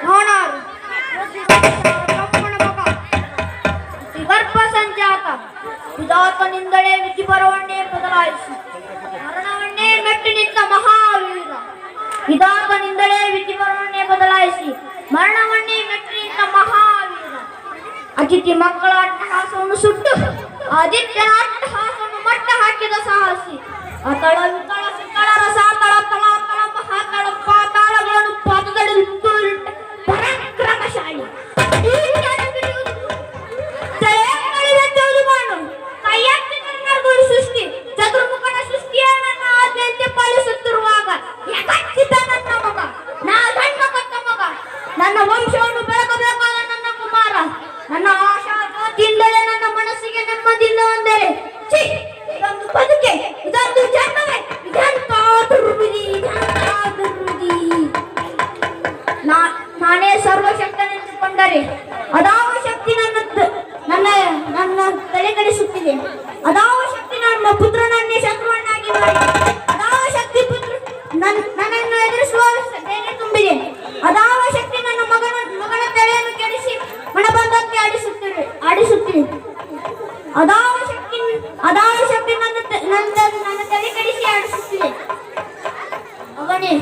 ನೋಡಾರು ತಮ್ಮನ ಮಗ ಗರ್ಭ ಸಂಜಾತ ವಿಧಾತನಿಂದಲೇ ವಿಧಿ ಬರವನ್ನೇ ಬದಲಾಯಿಸಿ ಮರಣವನ್ನೇ ಮೆಟ್ಟಿ ನಿಂತ ಮಹಾವೀರ. ವಿಧಾತನಿಂದಲೇ ವಿಧಿ ಬರವನ್ನೇ ಬದಲಾಯಿಸಿ ಮರಣವನ್ನೇ ಮೆಟ್ಟಿ ನಿಂತ ಮಹಾವೀರ. ಅತಿಥಿ ಮಕ್ಕಳ ಅಟ್ಟಹಾಸವನ್ನು ಸುಟ್ಟು ಆದಿತ್ಯನ ಅಟ್ಟಹಾಸವನ್ನು ಮಟ್ಟ ಹಾಕಿದ ಸಾಹಸಿ. ಅತಳ ವಿತಳ ಸಿತಳ ರಸಾತಳ ತಳ ತಳ ಮಹಾತಳ ಪಾತಾಳಗಳನ್ನು ಪಾದದಲ್ಲಿ ಪರಾಕ್ರಮಶಾಲಿ. ಸೃಷ್ಟಿ ಚತುರ್ಮುಖನ ಸೃಷ್ಟಿಯ ನನ್ನ ಆದ್ಯಂತೆ ಪಾಲಿಸುತ್ತಿರುವಾಗ ಯಾಕಂತಿದ್ದ ನನ್ನ ಮಗ, ನಾ ಗಂಡ ಕೊಟ್ಟ ಮಗ, ನನ್ನ ವಂಶವನ್ನು ಬೆಳಗಬೇಕಾದ ನನ್ನ ಕುಮಾರ. ನನ್ನ ಆಶಾ ಜ್ಯೋತಿಯಿಂದಲೇ ನನ್ನ ಮನಸ್ಸಿಗೆ ನೆಮ್ಮದಿಲ್ಲ ಅಂದರೆ ಇದೊಂದು ಬದುಕೆ, ಇದೊಂದು ಜನ್ಮವೇ, ಇದೆಂತ ದುರ್ವಿಧಿ, ಇದೆಂತ ದುರ್ವಿಧಿ. ನಾನೇ ಸರ್ವಶಕ್ತನೆಂದುಕೊಂಡರೆ ಅದಾವ ಶಕ್ತಿ ನನ್ನ ತಲೆ ಕಡಿಸುತ್ತಿದೆ. ಅದಾವ ಶಕ್ತಿ ನನ್ನ ಪುತ್ರನನ್ನೇ ಶತ್ರುವನ್ನಾಗಿ ಮಾಡಿ, ಅದಾವ ಶಕ್ತಿ ನನ್ನನ್ನು ಎದುರಿಸುವ ಧೈರ್ಯ ತುಂಬಿದೆ. ಅದಾವ ಶಕ್ತಿ ನನ್ನ ಮಗನ ತಲೆಯನ್ನು ಕೆಡಿಸಿ ಮನಬಂದಂತೆ ಆಡಿಸುತ್ತಿದೆ. ಅದಾವ ಶಕ್ತಿ ನನ್ನ ತಲೆ ಕೆಡಿಸಿ ಆಡಿಸುತ್ತಿದೆ. ಅವನೇ